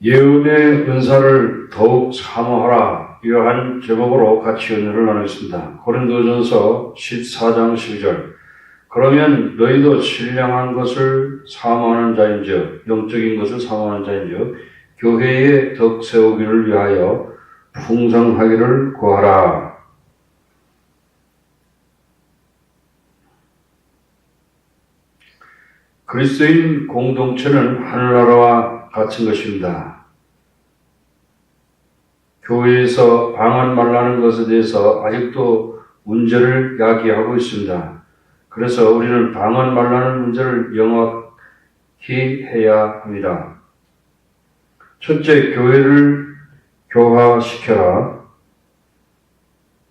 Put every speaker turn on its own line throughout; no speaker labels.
예언의 은사를 더욱 사모하라. 이러한 제목으로 같이 은혜를 나누겠습니다. 고린도전서 14장 12절. 그러면 너희도 신령한 것을 사모하는 자인즉, 영적인 것을 사모하는 자인즉, 교회의 덕 세우기를 위하여 풍성하기를 구하라. 그리스도인 공동체는 하늘나라와 같은 것입니다. 교회에서 방언 말라는 것에 대해서 아직도 문제를 야기하고 있습니다. 그래서 우리는 방언 말라는 문제를 명확히 해야 합니다. 첫째, 교회를 교화시켜라.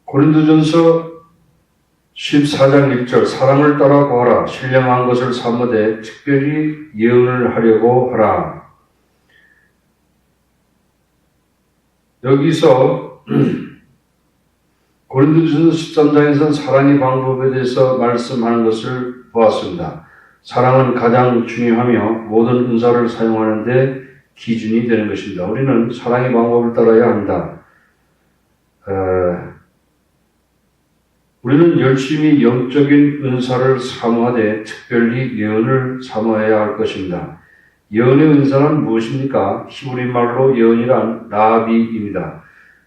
고린도전서 14장 1절, 사람을 따라 구하라. 신령한 것을 사모되 특별히 예언을 하려고 하라. 여기서 고린도전서 13장에서는 사랑의 방법에 대해서 말씀하는 것을 보았습니다. 사랑은 가장 중요하며 모든 은사를 사용하는 데 기준이 되는 것입니다. 우리는 사랑의 방법을 따라야 합니다. 우리는 열심히 영적인 은사를 사모하되 특별히 예언을 사모해야 할 것입니다. 예언의 은사는 무엇입니까? 히브리 말로 예언이란 나비입니다.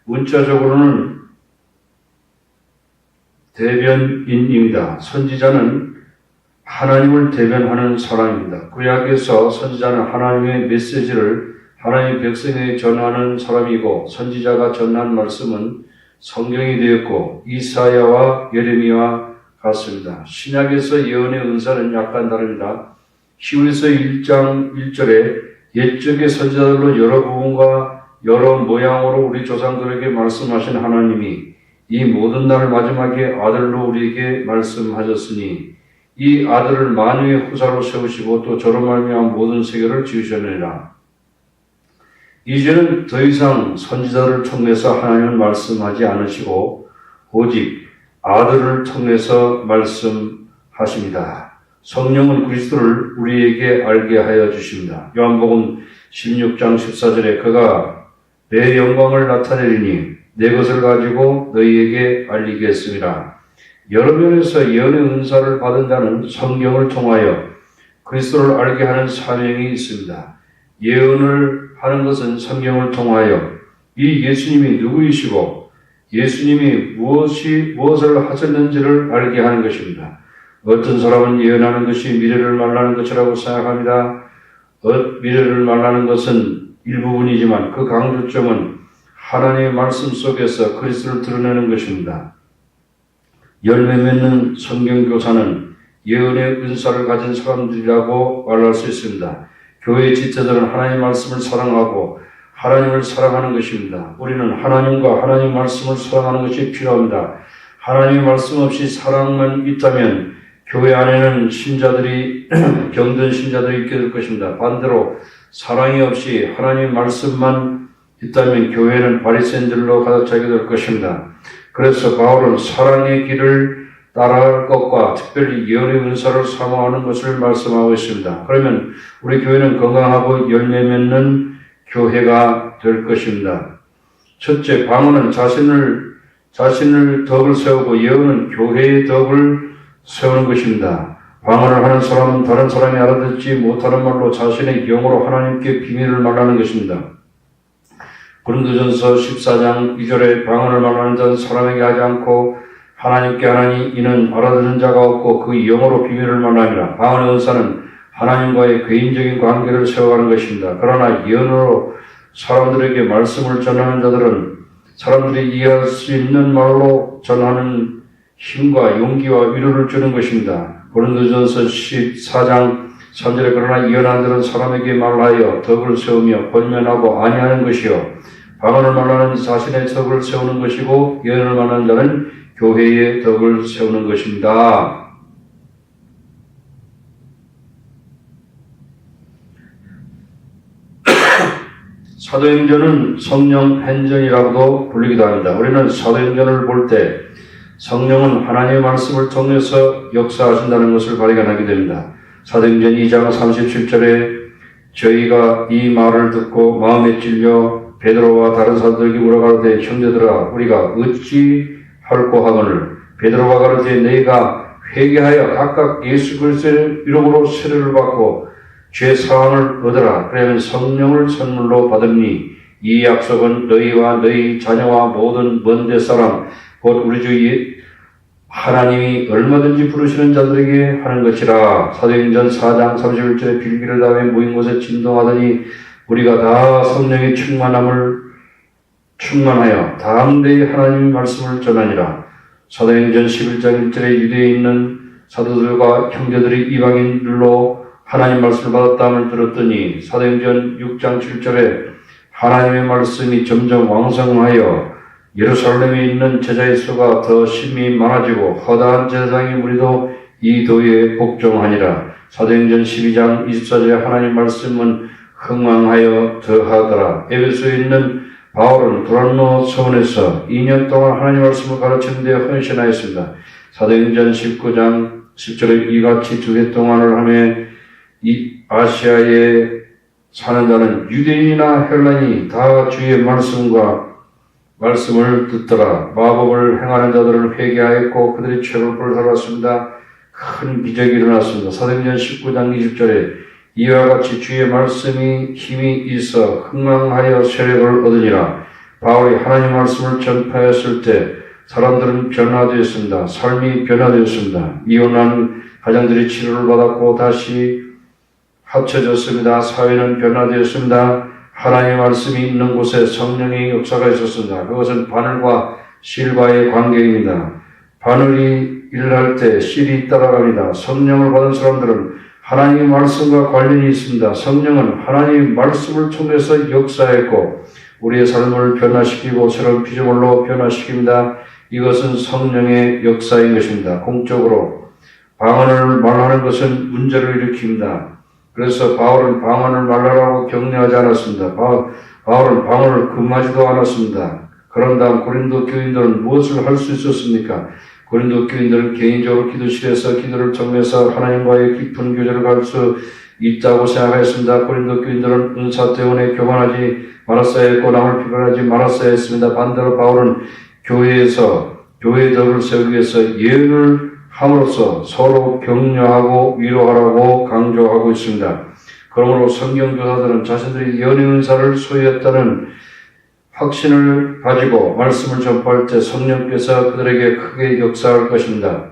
문자적으로는 대변인입니다. 선지자는 하나님을 대변하는 사람입니다. 구약에서 선지자는 하나님의 메시지를 하나님의 백성에게 전하는 사람이고, 선지자가 전한 말씀은 성경이 되었고 이사야와 예레미야와 같습니다. 신약에서 예언의 은사는 약간 다릅니다. 히브리서 1장 1절에 옛적의 선지자들로 여러 부분과 여러 모양으로 우리 조상들에게 말씀하신 하나님이 이 모든 날 마지막에 아들로 우리에게 말씀하셨으니 이 아들을 만유의 후사로 세우시고 또 저로 말미암아 모든 세계를 지으셨느니라. 이제는 더 이상 선지자를 통해서 하나님은 말씀하지 않으시고 오직 아들을 통해서 말씀하십니다. 성령은 그리스도를 우리에게 알게 하여 주십니다. 요한복음 16장 14절에 그가 내 영광을 나타내리니 내 것을 가지고 너희에게 알리겠습니다. 여러 면에서 예언의 은사를 받은 자는 성경을 통하여 그리스도를 알게 하는 사명이 있습니다. 예언을 하는 것은 성경을 통하여 이 예수님이 누구이시고 예수님이 무엇을 하셨는지를 알게 하는 것입니다. 어떤 사람은 예언하는 것이 미래를 말하는 것이라고 생각합니다. 미래를 말하는 것은 일부분이지만 그 강조점은 하나님의 말씀 속에서 그리스도를 드러내는 것입니다. 열매 맺는 성경교사는 예언의 은사를 가진 사람들이라고 말할 수 있습니다. 교회의 지체들은 하나님의 말씀을 사랑하고 하나님을 사랑하는 것입니다. 우리는 하나님과 하나님의 말씀을 사랑하는 것이 필요합니다. 하나님의 말씀 없이 사랑만 있다면 교회 안에는 신자들이 병든 신자들이 있게 될 것입니다. 반대로 사랑이 없이 하나님의 말씀만 있다면 교회는 바리새인들로 가득 차게 될 것입니다. 그래서 바울은 사랑의 길을 따라갈 것과 특별히 예언의 은사를 사모하는 것을 말씀하고 있습니다. 그러면 우리 교회는 건강하고 열매 맺는 교회가 될 것입니다. 첫째, 방언은 자신을 덕을 세우고 예언은 교회의 덕을 세우는 것입니다. 방언을 하는 사람은 다른 사람이 알아듣지 못하는 말로 자신의 영으로 하나님께 비밀을 말하는 것입니다. 고린도전서 14장 2절에 방언을 말하는 자는 사람에게 하지 않고 하나님께 하나니 이는 알아듣는 자가 없고 그 영으로 비밀을 말하니라. 방언의 은사는 하나님과의 개인적인 관계를 세워가는 것입니다. 그러나 예언으로 사람들에게 말씀을 전하는 자들은 사람들이 이해할 수 있는 말로 전하는 힘과 용기와 위로를 주는 것입니다. 고린도전서 14장 3절에 그러나 예언한 자는 사람에게 말하여 덕을 세우며 권면하고 안위하는 것이요 방언을 말하는 자신의 덕을 세우는 것이고 예언을 말하는 자는 교회의 덕을 세우는 것입니다. 사도행전은 성령 행전이라고도 불리기도 합니다. 우리는 사도행전을 볼 때 성령은 하나님의 말씀을 통해서 역사하신다는 것을 발견하게 됩니다. 사도행전 2장 37절에 저희가 이 말을 듣고 마음에 찔려 베드로와 다른 사도에게 물어가로되 형제들아 우리가 어찌 할꼬 하거늘 베드로가 가로되 너희가 회개하여 각각 예수 그리스도의 이름으로 세례를 받고 죄 사함을 얻으라. 그러면 성령을 선물로 받으니 이 약속은 너희와 너희 자녀와 모든 먼데 사람 곧 우리 주 하나님이 얼마든지 부르시는 자들에게 하는 것이라. 사도행전 4장 31절에 빌기를 다음에 모인 곳에 진동하더니 우리가 다 성령의 충만하여 다음대의 하나님의 말씀을 전하니라. 사도행전 11장 1절에 유대에 있는 사도들과 형제들이 이방인들로 하나님 말씀을 받았다함을 들었더니 사도행전 6장 7절에 하나님의 말씀이 점점 왕성하여 예루살렘에 있는 제자의 수가 더 심히 많아지고 허다한 제사장의 무리도 이 도에 복종하니라. 사도행전 12장 24절에 하나님 말씀은 흥왕하여 더하더라. 에베소에 있는 바울은 두란노 서원에서 2년 동안 하나님 말씀을 가르치는 데 헌신하였습니다. 사도행전 19장 10절에 이같이 2해 동안을 하며 이 아시아에 사는 자는 유대인이나 헬라인이 다 주의 말씀을 듣더라. 마법을 행하는 자들을 회개하였고 그들이 최고를 살았습니다. 큰 기적이 일어났습니다. 사도행전 19장 20절에 이와 같이 주의 말씀이 힘이 있어 흥망하여 세력을 얻으니라. 바울이 하나님 말씀을 전파했을 때 사람들은 변화되었습니다. 삶이 변화되었습니다. 이혼한 가정들이 치료를 받았고 다시 합쳐졌습니다. 사회는 변화되었습니다. 하나님의 말씀이 있는 곳에 성령의 역사가 있었습니다. 그것은 바늘과 실과의 관계입니다. 바늘이 일할 때 실이 따라갑니다. 성령을 받은 사람들은 하나님의 말씀과 관련이 있습니다. 성령은 하나님의 말씀을 통해서 역사했고 우리의 삶을 변화시키고 새로운 피조물로 변화시킵니다. 이것은 성령의 역사인 것입니다. 공적으로 방언을 말하는 것은 문제를 일으킵니다. 그래서 바울은 방언을 말하라고 격려하지 않았습니다. 바울은 방언을 금하지도 않았습니다. 그런 다음 고린도 교인들은 무엇을 할 수 있었습니까? 고린도 교인들은 개인적으로 기도실에서 기도를 통해서 하나님과의 깊은 교제를 갈 수 있다고 생각했습니다. 고린도 교인들은 은사 때문에 교만하지 말았어야 했고 남을 비판하지 말았어야 했습니다. 반대로 바울은 교회에서 교회의 덕을 세우기 위해서 예언을 함으로써 서로 격려하고 위로하라고 강조하고 있습니다. 그러므로 성경교사들은 자신들이 예언의 은사를 소유했다는 확신을 가지고 말씀을 전파할 때 성령께서 그들에게 크게 역사할 것입니다.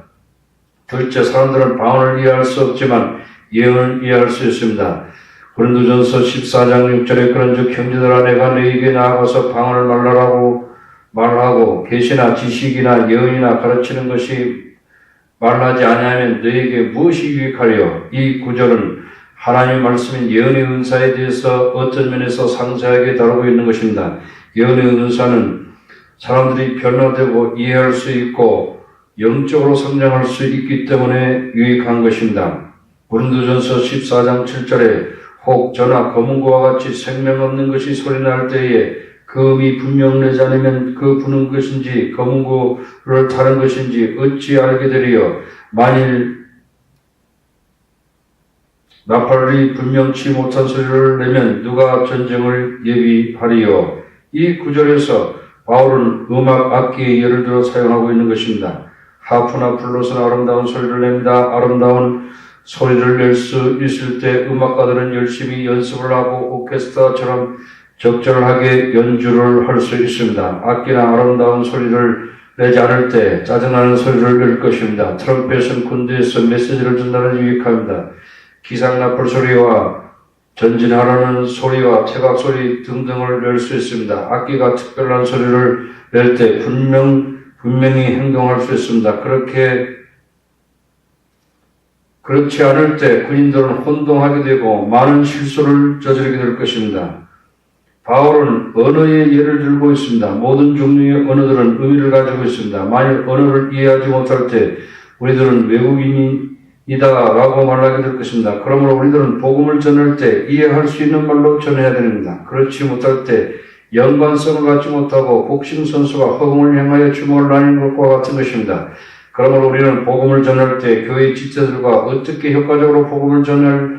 둘째, 사람들은 방언을 이해할 수 없지만 예언을 이해할 수 있습니다. 고린도전서 14장 6절에 그런즉 형제들아 내가 너희에게 나아가서 방언을 말하고 계시나 지식이나 예언이나 가르치는 것이 말하지 아니하면 너희에게 무엇이 유익하려? 이 구절은 하나님의 말씀인 예언의 은사에 대해서 어떤 면에서 상세하게 다루고 있는 것입니다. 예언의 은사는 사람들이 변화되고 이해할 수 있고 영적으로 성장할 수 있기 때문에 유익한 것입니다. 고린도전서 14장 7절에 혹 저나 검은고와 같이 생명 없는 것이 소리날 때에 금이 분명하지 않으면 그 부는 것인지 검은고를 타는 것인지 어찌 알게 되리요? 만일 나팔이 분명치 못한 소리를 내면 누가 전쟁을 예비하리요? 이 구절에서 바울은 음악 악기의 예를 들어 사용하고 있는 것입니다. 하프나 플룻은 아름다운 소리를 냅니다. 아름다운 소리를 낼 수 있을 때 음악가들은 열심히 연습을 하고 오케스트라처럼 적절하게 연주를 할 수 있습니다. 악기나 아름다운 소리를 내지 않을 때 짜증나는 소리를 낼 것입니다. 트럼펫은 군대에서 메시지를 전달하는 유익합니다. 기상나팔 소리와 전진하라는 소리와 태각 소리 등등을 낼 수 있습니다. 악기가 특별한 소리를 낼 때 분명히 행동할 수 있습니다. 그렇지 않을 때 군인들은 혼동하게 되고 많은 실수를 저지르게 될 것입니다. 바울은 언어의 예를 들고 있습니다. 모든 종류의 언어들은 의미를 가지고 있습니다. 만일 언어를 이해하지 못할 때 우리들은 외국인이다라고 말하게 될 것입니다. 그러므로 우리들은 복음을 전할 때 이해할 수 있는 말로 전해야 됩니다. 그렇지 못할 때 연관성을 갖지 못하고 복싱 선수가 허공을 향하여 주먹을 나누는 것과 같은 것입니다. 그러므로 우리는 복음을 전할 때 교회 지체들과 어떻게 효과적으로 복음을 전할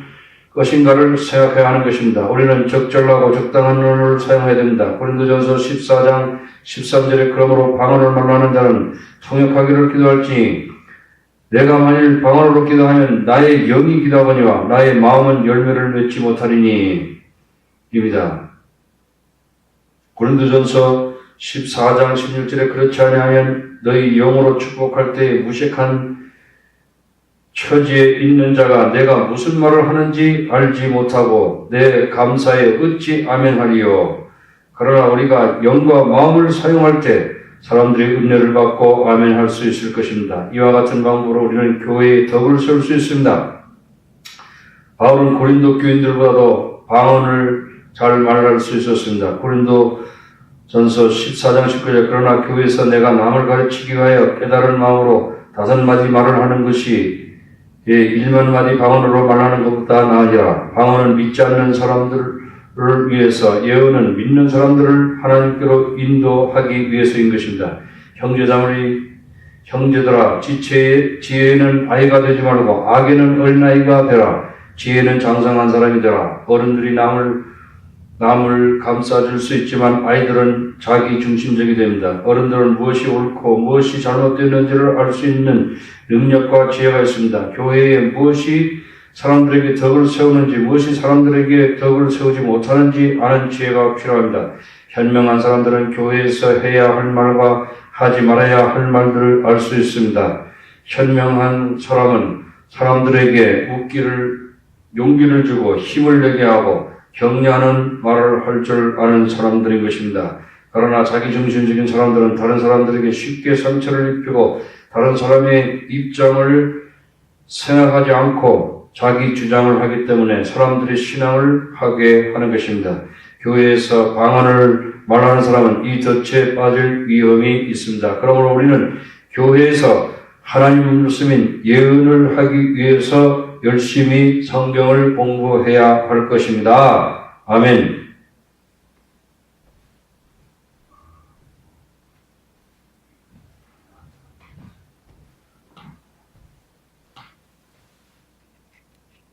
것인가를 생각해야 하는 것입니다. 우리는 적절하고 적당한 언어를 사용해야 됩니다. 고린도전서 14장 13절에 그러므로 방언을 말하는 자는 통역하기를 기도할지니 내가 만일 방언으로 기도하면 나의 영이 기도하거니와 나의 마음은 열매를 맺지 못하리니 입니다. 고린도전서 14장 16절에 그렇지 아니하면 너희 영으로 축복할 때에 무식한 처지에 있는 자가 내가 무슨 말을 하는지 알지 못하고 내 감사에 어찌 아멘하리요. 그러나 우리가 영과 마음을 사용할 때 사람들이 은혜를 받고 아멘할 수 있을 것입니다. 이와 같은 방법으로 우리는 교회의 덕을 세울 수 있습니다. 바울은 고린도 교인들보다도 방언을 잘 말할 수 있었습니다. 고린도 전서 14장 19절 그러나 교회에서 내가 남을 가르치기 위하여 깨달은 마음으로 5마디 말을 하는 것이 1만 마디 방언으로 말하는 것보다 나으니라. 방언은 믿지 않는 사람들을 위해서, 예언은 믿는 사람들을 하나님께로 인도하기 위해서인 것입니다. 형제들아, 지혜에는 아이가 되지 말고 악에는 어린아이가 되라. 지혜는 장성한 사람이 되라. 어른들이 남을 감싸줄 수 있지만 아이들은 자기 중심적이 됩니다. 어른들은 무엇이 옳고 무엇이 잘못되는지를 알 수 있는 능력과 지혜가 있습니다. 교회에 무엇이 사람들에게 덕을 세우는지 무엇이 사람들에게 덕을 세우지 못하는지 아는 지혜가 필요합니다. 현명한 사람들은 교회에서 해야 할 말과 하지 말아야 할 말들을 알 수 있습니다. 현명한 사람은 사람들에게 용기를 주고 힘을 내게 하고 격려하는 말을 할 줄 아는 사람들인 것입니다. 그러나 자기중심적인 사람들은 다른 사람들에게 쉽게 상처를 입히고 다른 사람의 입장을 생각하지 않고 자기 주장을 하기 때문에 사람들이 신앙을 하게 하는 것입니다. 교회에서 방언을 말하는 사람은 이 덫에 빠질 위험이 있습니다. 그러므로 우리는 교회에서 하나님 말씀인 예언을 하기 위해서 열심히 성경을 공부해야 할 것입니다. 아멘.